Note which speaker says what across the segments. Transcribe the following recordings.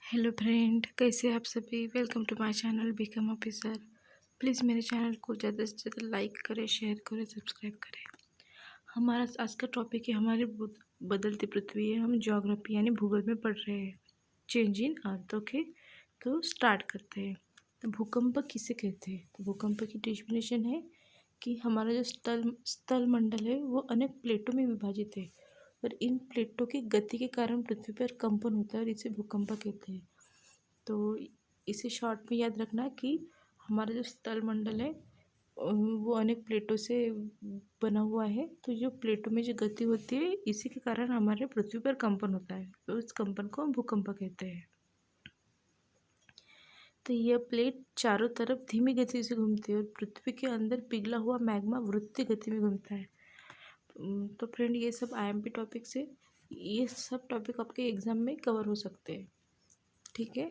Speaker 1: Hello friend, कैसे आप सभी। Welcome to my channel become officer. Please मेरे चैनल को ज़्यादा से ज़्यादा लाइक करें, शेयर करें, सब्सक्राइब करें। हमारा आज का टॉपिक है हमारी बदलती पृथ्वी है। हम ज्योग्राफी यानी भूगोल में पढ़ रहे हैं, चेंज इन अर्थ। ओके, तो स्टार्ट करते हैं। तो भूकंप किसे कहते हैं? तो भूकंप की डेफिनेशन है कि हमारा जो स्थल मंडल है वो अनेक प्लेटों में विभाजित है और इन प्लेटों की गति के कारण पृथ्वी पर कंपन होता है और इसे भूकंप कहते हैं। तो इसे शॉर्ट में याद रखना कि हमारा जो स्थल मंडल है वो अनेक प्लेटों से बना हुआ है। तो जो प्लेटों में जो गति होती है इसी के कारण हमारे पृथ्वी पर कंपन होता है, तो इस कंपन को हम भूकंप कहते हैं। तो यह प्लेट चारों तरफ धीमी गति से घूमती है और पृथ्वी के अंदर पिघला हुआ मैग्मा वृत्तीय गति में घूमता है। तो फ्रेंड, ये सब आईएमपी टॉपिक्स है। ये सब टॉपिक आपके एग्जाम में कवर हो सकते हैं, ठीक है।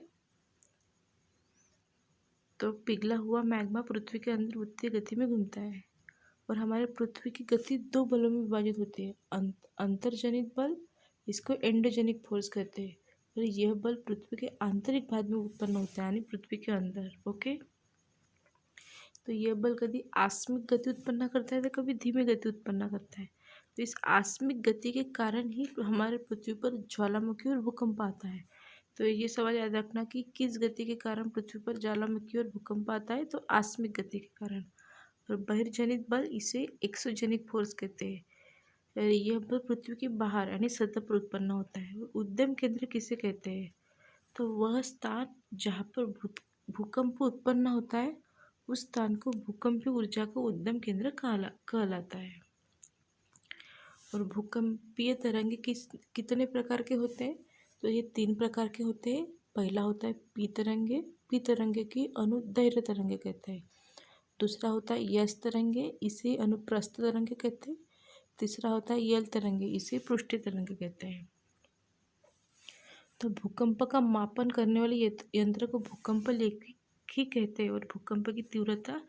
Speaker 1: तो पिघला हुआ मैग्मा पृथ्वी के अंदर वृत्तीय गति में घूमता है और हमारे पृथ्वी की गति दो बलों में विभाजित होती है। अंतर्जनित बल, इसको एंडोजेनिक फोर्स कहते हैं, और यह बल पृथ्वी के आंतरिक भाग में उत्पन्न होता है यानी पृथ्वी के अंदर। ओके, तो यह बल कभी आकस्मिक गति उत्पन्न करता है तो कभी धीमी गति उत्पन्न करता है। तो इस आकस्मिक गति के कारण ही हमारे पृथ्वी पर ज्वालामुखी और भूकंप आता है। तो ये सवाल याद रखना कि किस गति के कारण पृथ्वी पर ज्वालामुखी और भूकंप आता है। तो आकस्मिक गति के कारण। और बहिर्जनित बल, इसे एक्सोजेनिक फोर्स कहते हैं। यह बल पृथ्वी के बाहर यानी सतह पर उत्पन्न होता है। उद्यम केंद्र किसे कहते हैं? तो वह स्थान जहाँ पर भूकंप उत्पन्न होता है उस स्थान को भूकंपीय ऊर्जा का उद्यम केंद्र कहलाता है। और भूकंपीय तरंगे कितने प्रकार के होते हैं? तो ये 3 प्रकार के होते हैं। पहला होता है पी तरंगे। पी तरंगे की अनुदैर्घ्य तरंगे कहते हैं। दूसरा होता है यस तरंगे, इसे अनुप्रस्थ तरंगे कहते हैं। तीसरा होता है यल तरंगे, इसे पृष्ठीय तरंगे कहते हैं। तो भूकंप का मापन करने वाले यंत्र को भूकंप लेखी कहते हैं और भूकंप की तीव्रता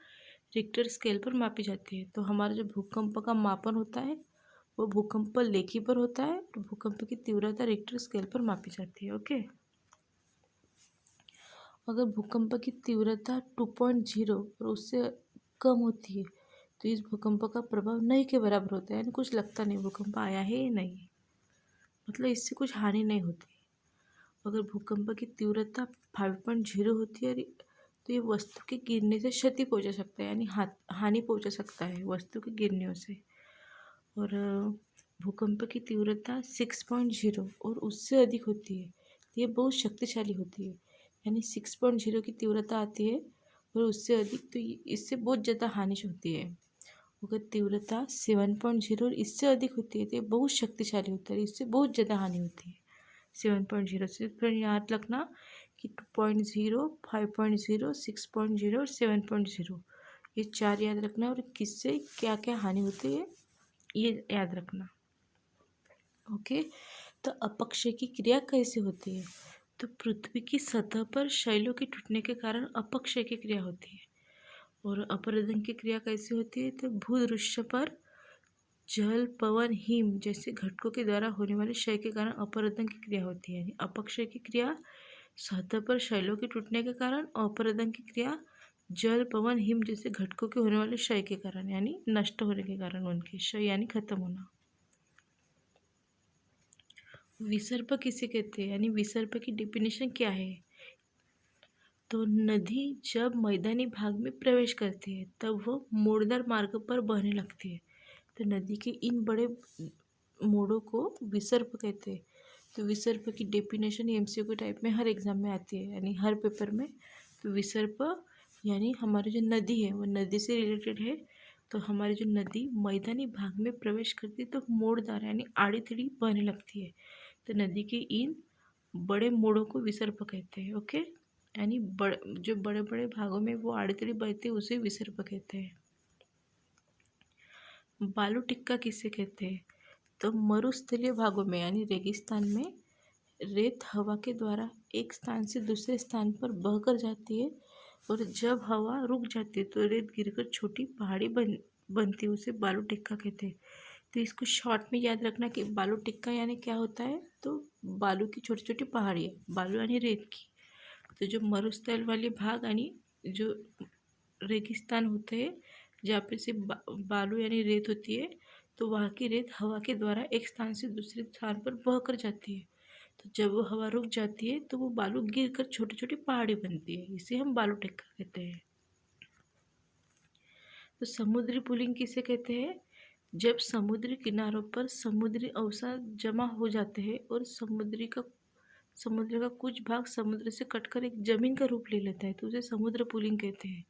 Speaker 1: रिक्टर स्केल पर मापी जाती है। तो हमारा जो भूकंप का मापन होता है वो भूकंप लेखी पर होता है और भूकंप की तीव्रता रिक्टर स्केल पर मापी जाती है। ओके, अगर भूकंप की तीव्रता 2.0 और उससे कम होती है तो इस भूकंप का प्रभाव नहीं के बराबर होता है, यानी कुछ लगता नहीं भूकंप आया है या नहीं, मतलब इससे कुछ हानि नहीं होती। अगर भूकंप की तीव्रता 5.0 होती है तो ये वस्तु के गिरने से क्षति पहुंचा सकता है, यानी हानि पहुंचा सकता है वस्तु के गिरने से। और भूकंप की तीव्रता 6.0 और उससे अधिक होती है तो ये बहुत शक्तिशाली होती है, यानी 6.0 की तीव्रता आती है और उससे अधिक तो इससे बहुत ज़्यादा हानि होती है। अगर तीव्रता 7.0 और इससे अधिक होती है तो ये बहुत शक्तिशाली होता है, इससे बहुत ज़्यादा हानि होती है 7.0 से। फिर याद रखना कि 2.0, 5.0, 6.0 और 7.0 ये 4 याद रखना और किससे क्या क्या हानि होती है ये याद रखना। ओके, तो अपक्षय की क्रिया कैसे होती है? तो पृथ्वी की सतह पर शैलों के टूटने के कारण अपक्षय की क्रिया होती है। और अपरदन की क्रिया कैसे होती है? तो भूदृश्य पर जल, पवन, हिम जैसे घटकों के द्वारा होने वाले क्षय के कारण अपरदन की क्रिया होती है। यानी अपक्षय की क्रिया सतह पर शैलों के टूटने के कारण, अपरदन की क्रिया जल, पवन, हिम जैसे घटकों के होने वाले क्षय के कारण, यानी नष्ट होने के कारण उनके क्षय यानी खत्म होना। विसर्प किसे कहते हैं, यानी विसर्प की डेफिनेशन क्या है? तो नदी जब मैदानी भाग में प्रवेश करती है तब वह मोड़दार मार्ग पर बहने लगती है। तो नदी के इन बड़े मोड़ों को विसर्प कहते हैं। तो विसर्प की डेफिनेशन एमसीक्यू टाइप में हर एग्जाम में आती है, यानी हर पेपर में। तो विसर्प यानी हमारी जो नदी है वो नदी से रिलेटेड है। तो हमारी जो नदी मैदानी भाग में प्रवेश करती है तो मोड़दार यानी आड़ी टेढ़ी बहने लगती है। तो नदी के इन बड़े मोड़ों को विसर्प कहते हैं। ओके, यानी जो बड़े बड़े भागों में वो आड़ी टेढ़ी बहती है उसे विसर्प कहते हैं। बालू टिक्का किसे कहते हैं? तो मरुस्थलीय भागों में यानी रेगिस्तान में रेत हवा के द्वारा एक स्थान से दूसरे स्थान पर बहकर जाती है और जब हवा रुक जाती है तो रेत गिरकर छोटी पहाड़ी बनती है, उसे बालू टिक्का कहते हैं। तो इसको शॉर्ट में याद रखना कि बालू टिक्का यानी क्या होता है। तो बालू की छोटी छोटी पहाड़ियाँ, बालू यानी रेत की। तो जो मरुस्थल वाले भाग यानी जो रेगिस्तान होते हैं, जहाँ पे सिर्फ बालू यानी रेत होती है, तो वहाँ की रेत हवा के द्वारा एक स्थान से दूसरे स्थान पर बह कर जाती है। तो जब वो हवा रुक जाती है तो वो बालू गिर कर छोटी छोटी पहाड़ी बनती है, इसे हम बालू टिक्का कहते हैं। तो समुद्री पुलिंग किसे कहते हैं? जब समुद्री किनारों पर समुद्री अवसाद जमा हो जाते हैं और समुद्र का कुछ भाग समुद्र से कटकर एक जमीन का रूप ले लेता है, तो उसे समुद्र पुलिंग कहते हैं।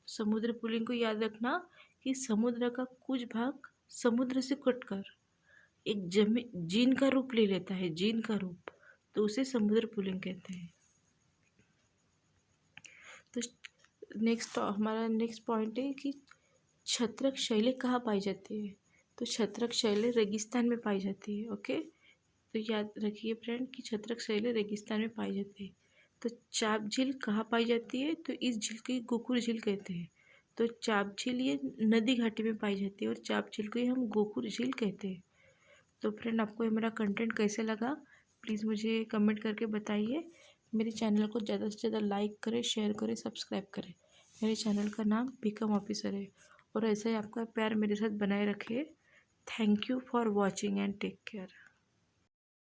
Speaker 1: समुद्र पुलिंग को याद रखना कि समुद्र का कुछ भाग समुद्र से कटकर एक जमीन जीन का रूप ले लेता है, जीन का रूप, तो उसे समुद्र पुलिंग कहते हैं। तो हमारा नेक्स्ट पॉइंट है कि छत्रक शैली कहाँ पाई जाती है? तो छत्रक शैली रेगिस्तान में पाई जाती है। ओके, तो याद रखिए फ्रेंड कि छत्रक शैली रेगिस्तान में पाई जाती है। तो चाप झील कहाँ पाई जाती है? तो इस झील को गोकुर झील कहते हैं। तो चाप झील ये नदी घाटी में पाई जाती है और चाप झील को ही हम गोकुर झील कहते हैं। तो फ्रेंड, आपको ये मेरा कंटेंट कैसे लगा प्लीज़ मुझे कमेंट करके बताइए। मेरे चैनल को ज़्यादा से ज़्यादा लाइक करें, शेयर करें, सब्सक्राइब करें। मेरे चैनल का नाम बीकॉम ऑफिसर है और ऐसा ही आपका प्यार मेरे साथ बनाए रखे। Thank you for watching and take care.